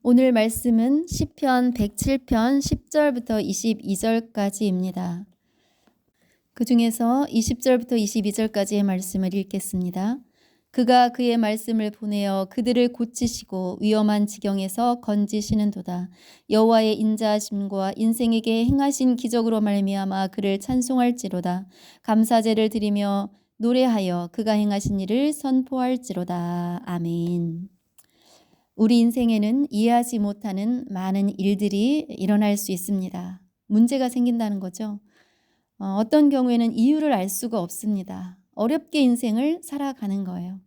오늘 말씀은 시편 107편 10절부터 22절까지입니다. 그 중에서 20절부터 22절까지의 말씀을 읽겠습니다. 그가 그의 말씀을 보내어 그들을 고치시고 위험한 지경에서 건지시는도다. 여호와의 인자하심과 인생에게 행하신 기적으로 말미암아 그를 찬송할지로다. 감사제를 드리며 노래하여 그가 행하신 일을 선포할지로다. 아멘. 우리 인생에는 이해하지 못하는 많은 일들이 일어날 수 있습니다. 문제가 생긴다는 거죠. 어떤 경우에는 이유를 알 수가 없습니다. 어렵게 인생을 살아가는 거예요.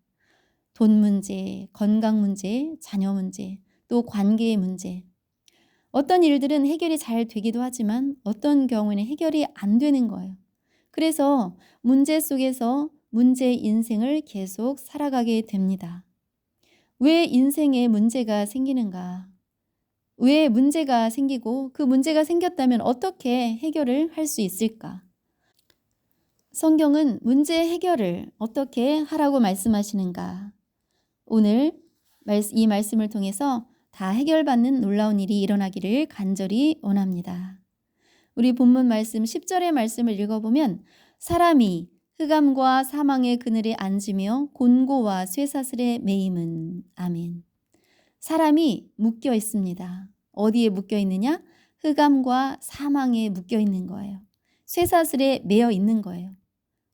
돈 문제, 건강 문제, 자녀 문제, 또 관계의 문제. 어떤 일들은 해결이 잘 되기도 하지만 어떤 경우에는 해결이 안 되는 거예요. 그래서 문제 속에서 문제의 인생을 계속 살아가게 됩니다. 왜 인생에 문제가 생기는가? 왜 문제가 생기고 그 문제가 생겼다면 어떻게 해결을 할 수 있을까? 성경은 문제 해결을 어떻게 하라고 말씀하시는가? 오늘 이 말씀을 통해서 다 해결받는 놀라운 일이 일어나기를 간절히 원합니다. 우리 본문 말씀 10절의 말씀을 읽어보면 사람이 흑암과 사망의 그늘에 앉으며 곤고와 쇠사슬에 매임은 아멘. 사람이 묶여 있습니다. 어디에 묶여 있느냐? 흑암과 사망에 묶여 있는 거예요. 쇠사슬에 매여 있는 거예요.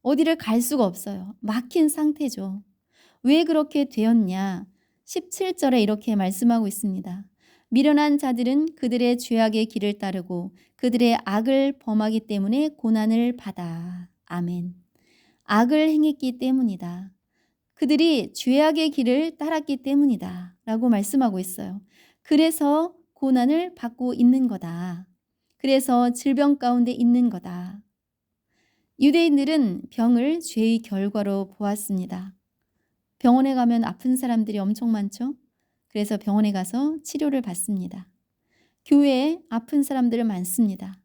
어디를 갈 수가 없어요. 막힌 상태죠. 왜 그렇게 되었냐? 17절에 이렇게 말씀하고 있습니다. 미련한 자들은 그들의 죄악의 길을 따르고 그들의 악을 범하기 때문에 고난을 받아. 아멘. 악을 행했기 때문이다. 그들이 죄악의 길을 따랐기 때문이다. 라고 말씀하고 있어요. 그래서 고난을 받고 있는 거다. 그래서 질병 가운데 있는 거다. 유대인들은 병을 죄의 결과로 보았습니다. 병원에 가면 아픈 사람들이 엄청 많죠? 그래서 병원에 가서 치료를 받습니다. 교회에 아픈 사람들 많습니다.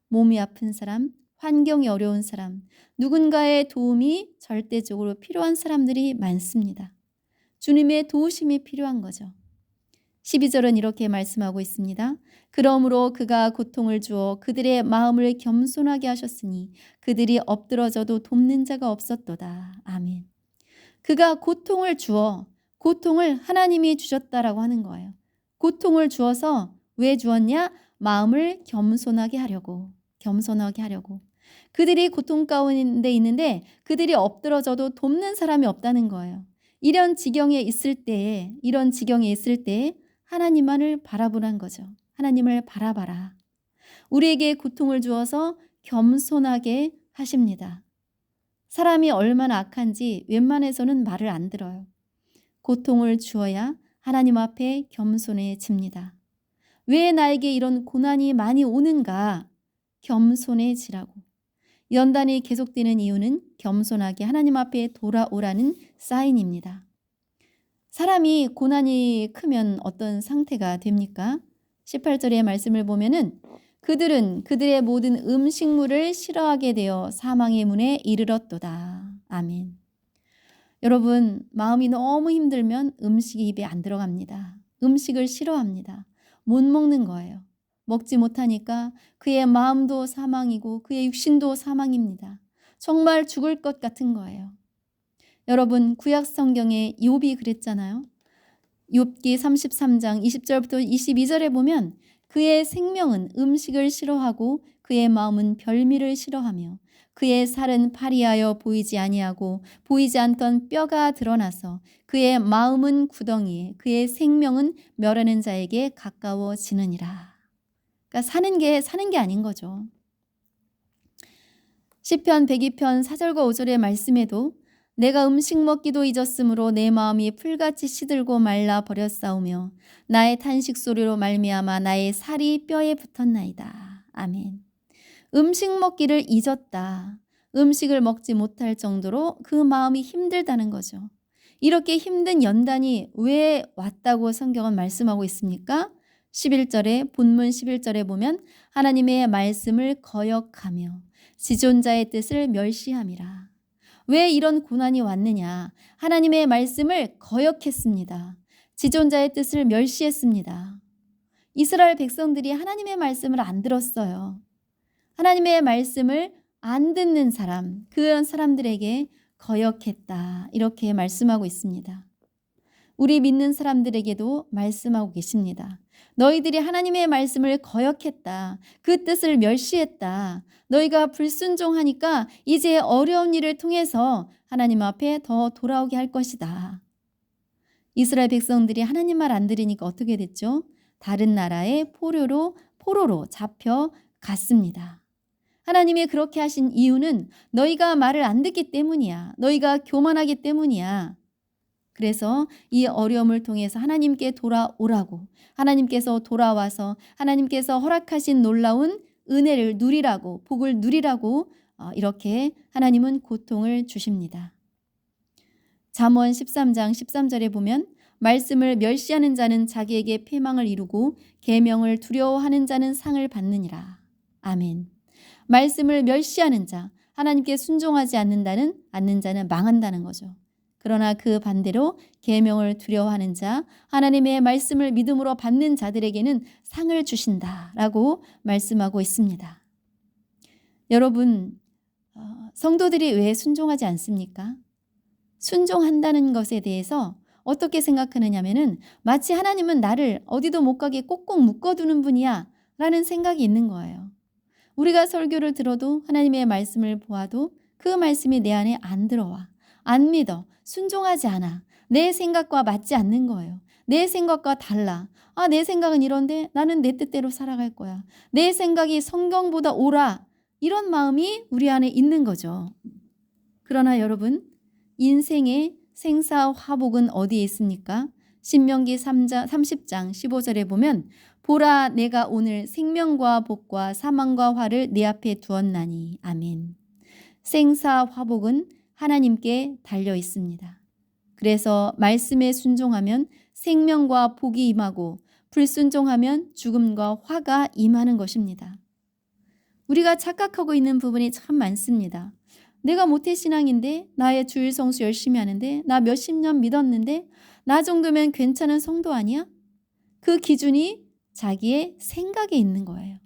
몸이 아픈 사람, 환경이 어려운 사람, 누군가의 도움이 절대적으로 필요한 사람들이 많습니다. 주님의 도우심이 필요한 거죠. 12절은 이렇게 말씀하고 있습니다. 그러므로 그가 고통을 주어 그들의 마음을 겸손하게 하셨으니 그들이 엎드러져도 돕는 자가 없었도다. 아멘. 그가 고통을 주어 고통을 하나님이 주셨다라고 하는 거예요. 고통을 주어서 왜 주었냐? 마음을 겸손하게 하려고. 그들이 고통 가운데 있는데 그들이 엎드러져도 돕는 사람이 없다는 거예요. 이런 지경에 있을 때에 하나님만을 바라보란 거죠. 하나님을 바라봐라. 우리에게 고통을 주어서 겸손하게 하십니다. 사람이 얼마나 악한지 웬만해서는 말을 안 들어요. 고통을 주어야 하나님 앞에 겸손해집니다. 왜 나에게 이런 고난이 많이 오는가? 겸손해지라고. 연단이 계속되는 이유는 겸손하게 하나님 앞에 돌아오라는 사인입니다. 사람이 고난이 크면 어떤 상태가 됩니까? 18절의 말씀을 보면은 그들은 그들의 모든 음식물을 싫어하게 되어 사망의 문에 이르렀도다. 아멘. 여러분, 마음이 너무 힘들면 음식이 입에 안 들어갑니다. 음식을 싫어합니다. 못 먹는 거예요. 먹지 못하니까 그의 마음도 사망이고 그의 육신도 사망입니다. 정말 죽을 것 같은 거예요. 여러분, 구약 성경에 욥이 그랬잖아요. 욥기 33장 20절부터 22절에 보면 그의 생명은 음식을 싫어하고 그의 마음은 별미를 싫어하며 그의 살은 파리하여 보이지 아니하고 보이지 않던 뼈가 드러나서 그의 마음은 구덩이에 그의 생명은 멸하는 자에게 가까워지느니라. 그러니까 사는 게 아닌 거죠. 시편 102편 4절과 5절의 말씀에도 내가 음식 먹기도 잊었으므로 내 마음이 풀같이 시들고 말라 버렸사오며 나의 탄식 소리로 말미암아 나의 살이 뼈에 붙었나이다. 아멘. 음식 먹기를 잊었다. 음식을 먹지 못할 정도로 그 마음이 힘들다는 거죠. 이렇게 힘든 연단이 왜 왔다고 성경은 말씀하고 있습니까? 11절에 본문 11절에 보면 하나님의 말씀을 거역하며 지존자의 뜻을 멸시함이라. 왜 이런 고난이 왔느냐? 하나님의 말씀을 거역했습니다. 지존자의 뜻을 멸시했습니다. 이스라엘 백성들이 하나님의 말씀을 안 들었어요. 하나님의 말씀을 안 듣는 사람, 그런 사람들에게 거역했다. 이렇게 말씀하고 있습니다. 우리 믿는 사람들에게도 말씀하고 계십니다. 너희들이 하나님의 말씀을 거역했다. 그 뜻을 멸시했다. 너희가 불순종하니까 이제 어려운 일을 통해서 하나님 앞에 더 돌아오게 할 것이다. 이스라엘 백성들이 하나님 말 안 들으니까 어떻게 됐죠? 다른 나라의 포로로 잡혀갔습니다. 하나님이 그렇게 하신 이유는 너희가 말을 안 듣기 때문이야. 너희가 교만하기 때문이야. 그래서 이 어려움을 통해서 하나님께 돌아오라고, 하나님께서 돌아와서 하나님께서 허락하신 놀라운 은혜를 누리라고, 복을 누리라고 이렇게 하나님은 고통을 주십니다. 잠언 13장 13절에 보면 말씀을 멸시하는 자는 자기에게 패망을 이루고 계명을 두려워하는 자는 상을 받느니라. 아멘. 말씀을 멸시하는 자, 하나님께 순종하지 않는 자는 망한다는 거죠. 그러나 그 반대로 계명을 두려워하는 자, 하나님의 말씀을 믿음으로 받는 자들에게는 상을 주신다라고 말씀하고 있습니다. 여러분, 성도들이 왜 순종하지 않습니까? 순종한다는 것에 대해서 어떻게 생각하느냐면은 마치 하나님은 나를 어디도 못 가게 꼭꼭 묶어두는 분이야 라는 생각이 있는 거예요. 우리가 설교를 들어도 하나님의 말씀을 보아도 그 말씀이 내 안에 안 들어와. 안 믿어. 순종하지 않아. 내 생각과 맞지 않는 거예요. 내 생각과 달라. 내 생각은 이런데 나는 내 뜻대로 살아갈 거야. 내 생각이 성경보다 옳아. 이런 마음이 우리 안에 있는 거죠. 그러나 여러분, 인생의 생사화복은 어디에 있습니까? 신명기 30장 15절에 보면 보라 내가 오늘 생명과 복과 사망과 화를 내 앞에 두었나니. 아멘. 생사화복은 하나님께 달려 있습니다. 그래서 말씀에 순종하면 생명과 복이 임하고 불순종하면 죽음과 화가 임하는 것입니다. 우리가 착각하고 있는 부분이 참 많습니다. 내가 모태신앙인데, 나의 주일 성수 열심히 하는데, 나 몇십 년 믿었는데 나 정도면 괜찮은 성도 아니야? 그 기준이 자기의 생각에 있는 거예요.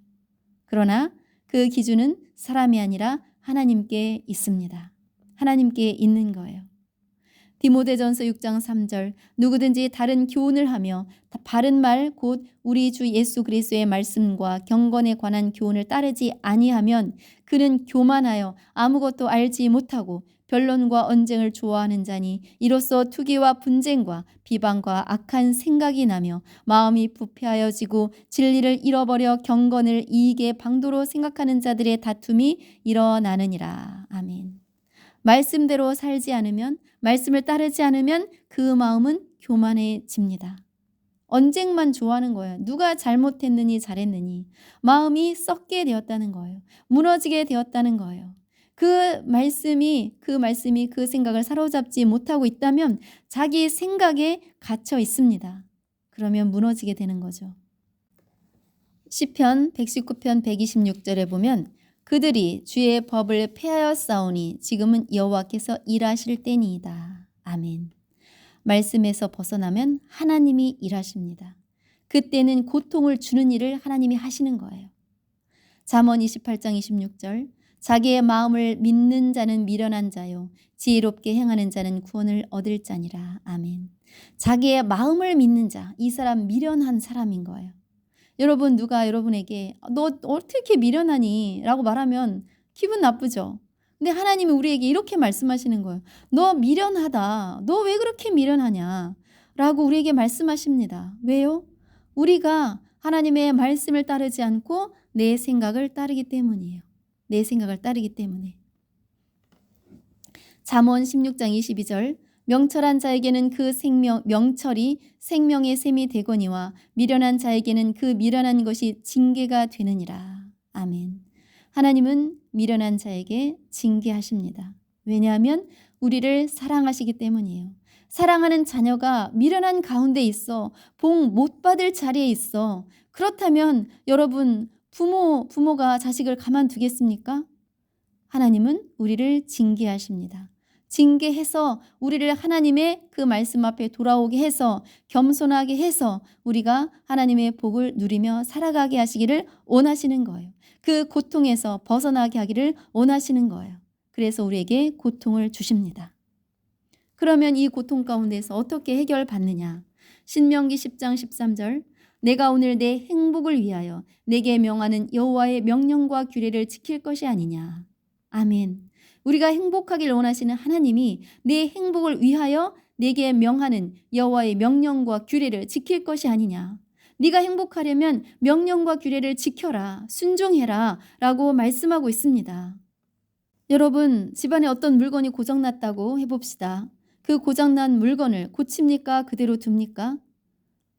그러나 그 기준은 사람이 아니라 하나님께 있습니다. 하나님께 있는 거예요. 디모데전서 6장 3절 누구든지 다른 교훈을 하며 바른 말 곧 우리 주 예수 그리스도의 말씀과 경건에 관한 교훈을 따르지 아니하면 그는 교만하여 아무것도 알지 못하고 변론과 언쟁을 좋아하는 자니 이로써 투기와 분쟁과 비방과 악한 생각이 나며 마음이 부패하여지고 진리를 잃어버려 경건을 이익의 방도로 생각하는 자들의 다툼이 일어나느니라. 아멘. 말씀대로 살지 않으면, 말씀을 따르지 않으면 그 마음은 교만해집니다. 언쟁만 좋아하는 거예요. 누가 잘못했느니 잘했느니. 마음이 썩게 되었다는 거예요. 무너지게 되었다는 거예요. 그 말씀이 그 생각을 사로잡지 못하고 있다면 자기 생각에 갇혀 있습니다. 그러면 무너지게 되는 거죠. 시편 119편 126절에 보면 그들이 주의 법을 폐하였사오니 지금은 여호와께서 일하실 때니이다. 아멘. 말씀에서 벗어나면 하나님이 일하십니다. 그때는 고통을 주는 일을 하나님이 하시는 거예요. 잠언 28장 26절 자기의 마음을 믿는 자는 미련한 자요 지혜롭게 행하는 자는 구원을 얻을 자니라. 아멘. 자기의 마음을 믿는 자, 이 사람 미련한 사람인 거예요. 여러분, 누가 여러분에게 너 어떻게 미련하니? 라고 말하면 기분 나쁘죠. 근데 하나님이 우리에게 이렇게 말씀하시는 거예요. 너 미련하다. 너 왜 그렇게 미련하냐? 라고 우리에게 말씀하십니다. 왜요? 우리가 하나님의 말씀을 따르지 않고 내 생각을 따르기 때문이에요. 내 생각을 따르기 때문에. 잠언 16장 22절 명철한 자에게는 그 명철이 생명의 샘이 되거니와 미련한 자에게는 그 미련한 것이 징계가 되느니라. 아멘. 하나님은 미련한 자에게 징계하십니다. 왜냐하면 우리를 사랑하시기 때문이에요. 사랑하는 자녀가 미련한 가운데 있어 복 못 받을 자리에 있어. 그렇다면 여러분 부모가 자식을 가만두겠습니까? 하나님은 우리를 징계하십니다. 징계해서 우리를 하나님의 그 말씀 앞에 돌아오게 해서 겸손하게 해서 우리가 하나님의 복을 누리며 살아가게 하시기를 원하시는 거예요. 그 고통에서 벗어나게 하기를 원하시는 거예요. 그래서 우리에게 고통을 주십니다. 그러면 이 고통 가운데서 어떻게 해결받느냐? 신명기 10장 13절 내가 오늘 내 행복을 위하여 내게 명하는 여호와의 명령과 규례를 지킬 것이 아니냐. 아멘. 우리가 행복하길 원하시는 하나님이 내 행복을 위하여 내게 명하는 여호와의 명령과 규례를 지킬 것이 아니냐. 네가 행복하려면 명령과 규례를 지켜라, 순종해라 라고 말씀하고 있습니다. 여러분, 집안에 어떤 물건이 고장났다고 해봅시다. 그 고장난 물건을 고칩니까? 그대로 둡니까?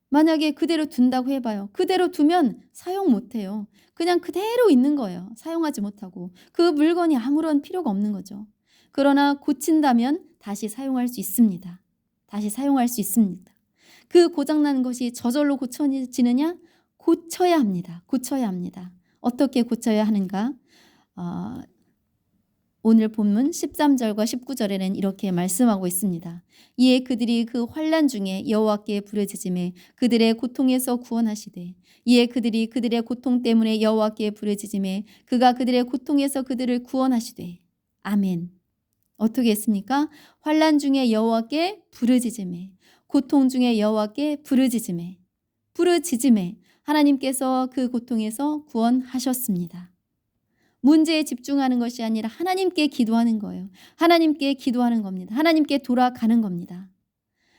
만약에 그대로 둔다고 해봐요. 그대로 두면 사용 못해요. 그냥 그대로 있는 거예요. 사용하지 못하고. 그 물건이 아무런 필요가 없는 거죠. 그러나 고친다면 다시 사용할 수 있습니다. 다시 사용할 수 있습니다. 그 고장난 것이 저절로 고쳐지느냐? 고쳐야 합니다. 고쳐야 합니다. 어떻게 고쳐야 하는가? 오늘 본문 13절과 19절에는 이렇게 말씀하고 있습니다. 이에 그들이 그 환난 중에 여호와께 부르짖음에 그들의 고통에서 구원하시되 이에 그들이 그들의 고통 때문에 여호와께 부르짖음에 그가 그들의 고통에서 그들을 구원하시되 아멘. 어떻게 했습니까? 환난 중에 여호와께 부르짖음에 고통 중에 여호와께 부르짖음에 하나님께서 그 고통에서 구원하셨습니다. 문제에 집중하는 것이 아니라 하나님께 기도하는 거예요. 하나님께 기도하는 겁니다. 하나님께 돌아가는 겁니다.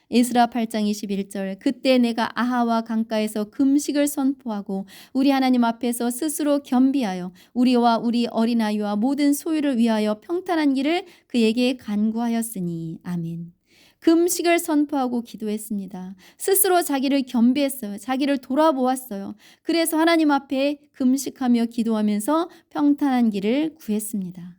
에스라 8장 21절 그때 내가 아하와 강가에서 금식을 선포하고 우리 하나님 앞에서 스스로 겸비하여 우리와 우리 어린아이와 모든 소유를 위하여 평탄한 길을 그에게 간구하였으니 아멘. 금식을 선포하고 기도했습니다. 스스로 자기를 겸비했어요. 자기를 돌아보았어요. 그래서 하나님 앞에 금식하며 기도하면서 평탄한 길을 구했습니다.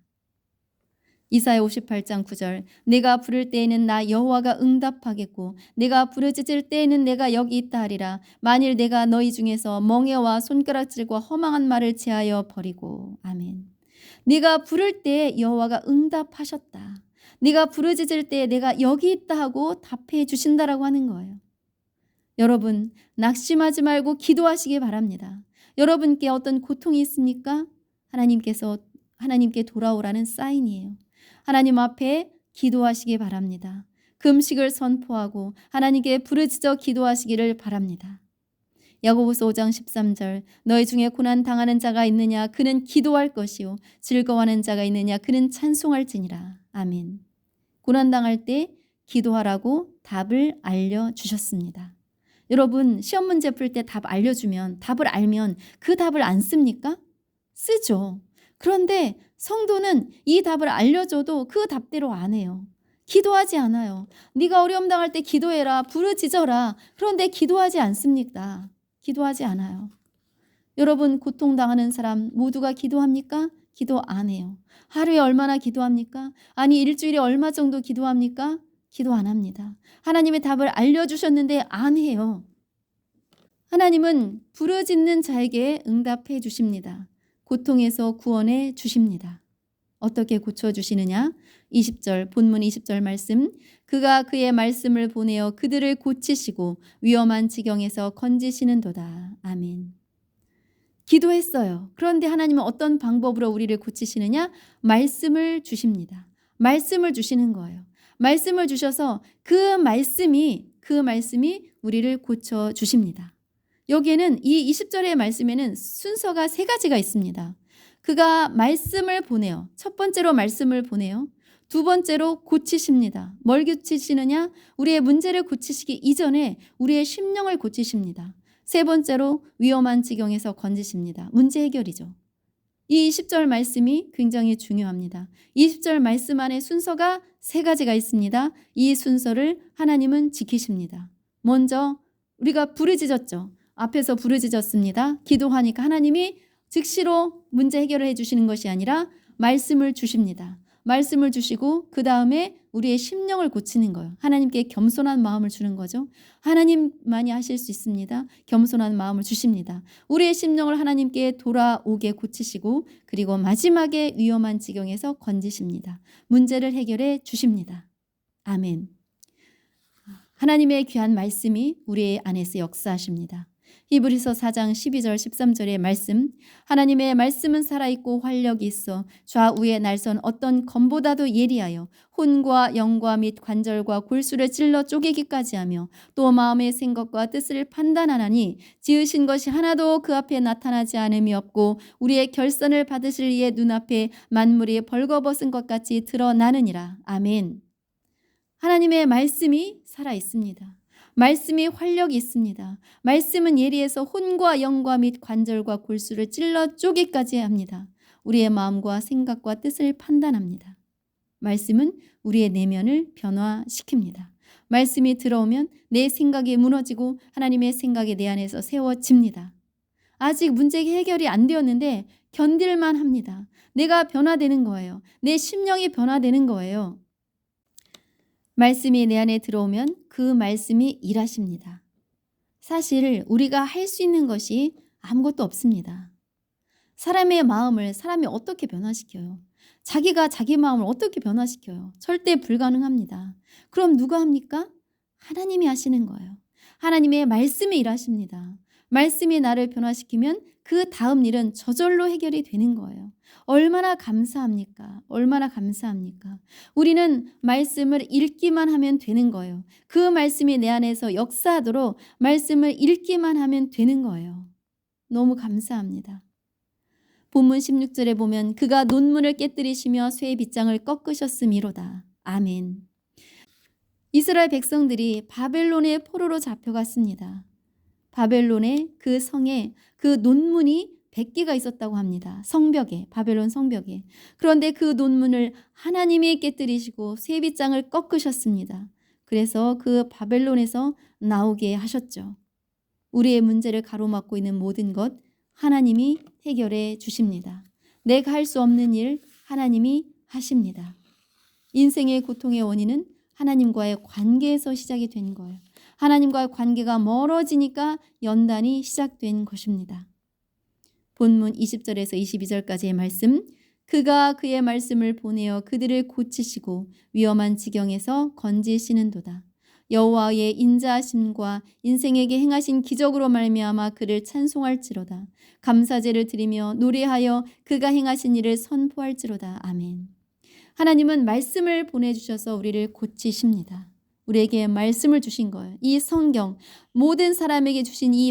이사야 58장 9절 내가 부를 때에는 나 여호와가 응답하겠고 내가 부르짖을 때에는 내가 여기 있다 하리라. 만일 내가 너희 중에서 멍에와 손가락질과 허망한 말을 제하여 버리고 아멘. 네가 부를 때 여호와가 응답하셨다. 네가 부르짖을 때 내가 여기 있다 하고 답해 주신다라고 하는 거예요. 여러분 낙심하지 말고 기도하시기 바랍니다. 여러분께 어떤 고통이 있습니까? 하나님께 돌아오라는 사인이에요. 하나님 앞에 기도하시기 바랍니다. 금식을 선포하고 하나님께 부르짖어 기도하시기를 바랍니다. 야고보서 5장 13절 너희 중에 고난 당하는 자가 있느냐 그는 기도할 것이요 즐거워하는 자가 있느냐 그는 찬송할지니라. 아멘. 고난 당할 때 기도하라고 답을 알려주셨습니다. 여러분 시험 문제 풀 때 답 알려주면 답을 알면 그 답을 안 씁니까? 쓰죠. 그런데 성도는 이 답을 알려줘도 그 답대로 안 해요. 기도하지 않아요. 네가 어려움 당할 때 기도해라. 부르짖어라. 그런데 기도하지 않습니다. 기도하지 않아요. 여러분 고통당하는 사람 모두가 기도합니까? 기도 안 해요. 하루에 얼마나 기도합니까? 아니 일주일에 얼마 정도 기도합니까? 기도 안 합니다. 하나님의 답을 알려주셨는데 안 해요. 하나님은 부르짖는 자에게 응답해 주십니다. 고통에서 구원해 주십니다. 어떻게 고쳐주시느냐? 20절 본문 20절 말씀 그가 그의 말씀을 보내어 그들을 고치시고 위험한 지경에서 건지시는도다. 아멘. 기도했어요. 그런데 하나님은 어떤 방법으로 우리를 고치시느냐? 말씀을 주십니다. 말씀을 주시는 거예요. 말씀을 주셔서 그 말씀이 우리를 고쳐주십니다. 여기에는 이 20절의 말씀에는 순서가 3가지가 있습니다. 그가 말씀을 보내요. 첫 번째로 말씀을 보내요. 두 번째로 고치십니다. 뭘 고치시느냐? 우리의 문제를 고치시기 이전에 우리의 심령을 고치십니다. 세 번째로 위험한 지경에서 건지십니다. 문제 해결이죠. 이 20절 말씀이 굉장히 중요합니다. 20절 말씀 안에 순서가 3가지가 있습니다. 이 순서를 하나님은 지키십니다. 먼저 우리가 부르짖었죠. 앞에서 부르짖었습니다. 기도하니까 하나님이 즉시로 문제 해결을 해주시는 것이 아니라 말씀을 주십니다. 말씀을 주시고 그 다음에 우리의 심령을 고치는 거예요. 하나님께 겸손한 마음을 주는 거죠. 하나님만이 하실 수 있습니다. 겸손한 마음을 주십니다. 우리의 심령을 하나님께 돌아오게 고치시고 그리고 마지막에 위험한 지경에서 건지십니다. 문제를 해결해 주십니다. 아멘. 하나님의 귀한 말씀이 우리 안에서 역사하십니다. 히브리서 4장 12절 13절의 말씀, 하나님의 말씀은 살아있고 활력이 있어 좌우의 날선 어떤 검보다도 예리하여 혼과 영과 및 관절과 골수를 찔러 쪼개기까지 하며 또 마음의 생각과 뜻을 판단하나니 지으신 것이 하나도 그 앞에 나타나지 않음이 없고 우리의 결산을 받으실 이의 눈앞에 만물이 벌거벗은 것 같이 드러나느니라. 아멘. 하나님의 말씀이 살아있습니다. 말씀이 활력이 있습니다. 말씀은 예리해서 혼과 영과 및 관절과 골수를 찔러 쪼개기까지 합니다. 우리의 마음과 생각과 뜻을 판단합니다. 말씀은 우리의 내면을 변화시킵니다. 말씀이 들어오면 내 생각이 무너지고 하나님의 생각이 내 안에서 세워집니다. 아직 문제 해결이 안 되었는데 견딜만 합니다. 내가 변화되는 거예요. 내 심령이 변화되는 거예요. 말씀이 내 안에 들어오면 그 말씀이 일하십니다. 사실 우리가 할 수 있는 것이 아무것도 없습니다. 사람의 마음을 사람이 어떻게 변화시켜요? 자기가 자기 마음을 어떻게 변화시켜요? 절대 불가능합니다. 그럼 누가 합니까? 하나님이 하시는 거예요. 하나님의 말씀이 일하십니다. 말씀이 나를 변화시키면 그 다음 일은 저절로 해결이 되는 거예요. 얼마나 감사합니까? 얼마나 감사합니까? 우리는 말씀을 읽기만 하면 되는 거예요. 그 말씀이 내 안에서 역사하도록 말씀을 읽기만 하면 되는 거예요. 너무 감사합니다. 본문 16절에 보면 그가 논문을 깨뜨리시며 쇠의 빗장을 꺾으셨음이로다. 아멘. 이스라엘 백성들이 바벨론의 포로로 잡혀갔습니다. 바벨론의 그 성에 그 논문이 100개가 있었다고 합니다. 성벽에, 바벨론 성벽에. 그런데 그 논문을 하나님이 깨뜨리시고 쇠빗장을 꺾으셨습니다. 그래서 그 바벨론에서 나오게 하셨죠. 우리의 문제를 가로막고 있는 모든 것 하나님이 해결해 주십니다. 내가 할 수 없는 일 하나님이 하십니다. 인생의 고통의 원인은 하나님과의 관계에서 시작이 된 거예요. 하나님과의 관계가 멀어지니까 연단이 시작된 것입니다. 본문 20절에서 22절까지의 말씀, 그가 그의 말씀을 보내어 그들을 고치시고 위험한 지경에서 건지시는도다. 여호와의 인자하심과 인생에게 행하신 기적으로 말미암아 그를 찬송할지로다. 감사제를 드리며 노래하여 그가 행하신 일을 선포할지로다. 아멘. 하나님은 말씀을 보내주셔서 우리를 고치십니다. 우리에게 말씀을 주신 거예요. 이 성경, 모든 사람에게 주신 이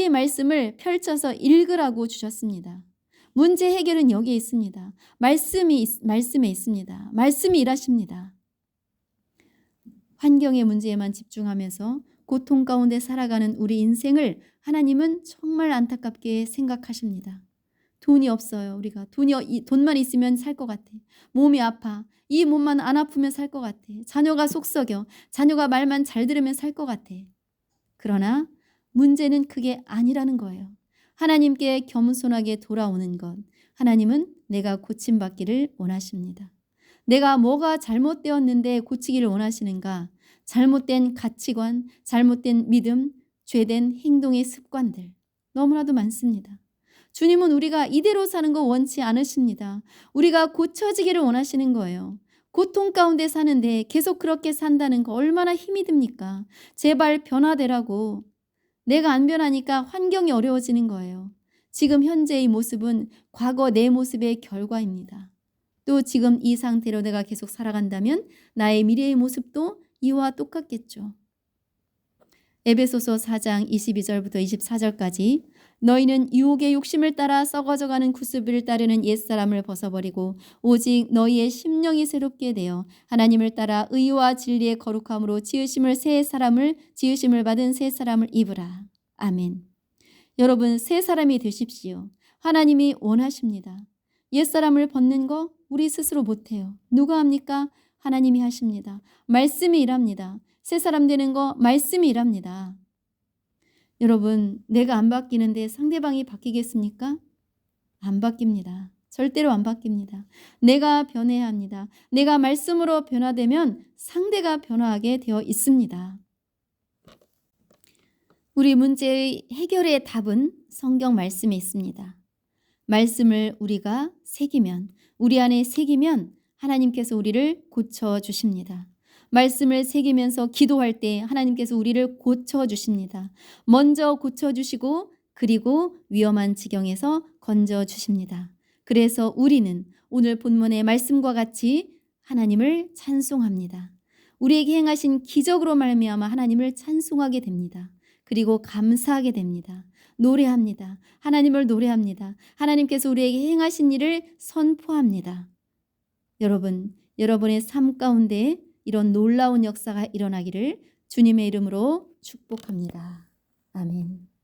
말씀을 펼쳐서 읽으라고 주셨습니다. 문제 해결은 여기에 있습니다. 말씀에 있습니다. 말씀이 일하십니다. 환경의 문제에만 집중하면서 고통 가운데 살아가는 우리 인생을 하나님은 정말 안타깝게 생각하십니다. 돈이 없어요. 우리가 돈만 있으면 살 것 같아. 몸이 아파. 이 몸만 안 아프면 살 것 같아. 자녀가 속썩여. 자녀가 말만 잘 들으면 살 것 같아. 그러나 문제는 그게 아니라는 거예요. 하나님께 겸손하게 돌아오는 것. 하나님은 내가 고침받기를 원하십니다. 내가 뭐가 잘못되었는데 고치기를 원하시는가? 잘못된 가치관, 잘못된 믿음, 죄된 행동의 습관들 너무나도 많습니다. 주님은 우리가 이대로 사는 거 원치 않으십니다. 우리가 고쳐지기를 원하시는 거예요. 고통 가운데 사는데 계속 그렇게 산다는 거 얼마나 힘이 듭니까? 제발 변화되라고. 내가 안 변하니까 환경이 어려워지는 거예요. 지금 현재의 모습은 과거 내 모습의 결과입니다. 또 지금 이 상태로 내가 계속 살아간다면 나의 미래의 모습도 이와 똑같겠죠. 에베소서 4장 22절부터 24절까지 너희는 유혹의 욕심을 따라 썩어져가는 구습을 따르는 옛사람을 벗어버리고 오직 너희의 심령이 새롭게 되어 하나님을 따라 의와 진리의 거룩함으로 지으심을 받은 새 사람을 입으라. 아멘. 여러분, 새 사람이 되십시오. 하나님이 원하십니다. 옛사람을 벗는 거 우리 스스로 못해요. 누가 합니까? 하나님이 하십니다. 말씀이 일합니다. 새 사람 되는 거 말씀이 일합니다. 여러분, 내가 안 바뀌는데 상대방이 바뀌겠습니까? 안 바뀝니다. 절대로 안 바뀝니다. 내가 변해야 합니다. 내가 말씀으로 변화되면 상대가 변화하게 되어 있습니다. 우리 문제의 해결의 답은 성경 말씀에 있습니다. 말씀을 우리가 새기면, 우리 안에 새기면 하나님께서 우리를 고쳐주십니다. 말씀을 새기면서 기도할 때 하나님께서 우리를 고쳐주십니다. 먼저 고쳐주시고 그리고 위험한 지경에서 건져주십니다. 그래서 우리는 오늘 본문의 말씀과 같이 하나님을 찬송합니다. 우리에게 행하신 기적으로 말미암아 하나님을 찬송하게 됩니다. 그리고 감사하게 됩니다. 노래합니다. 하나님을 노래합니다. 하나님께서 우리에게 행하신 일을 선포합니다. 여러분, 여러분의 삶 가운데 이런 놀라운 역사가 일어나기를 주님의 이름으로 축복합니다. 아멘.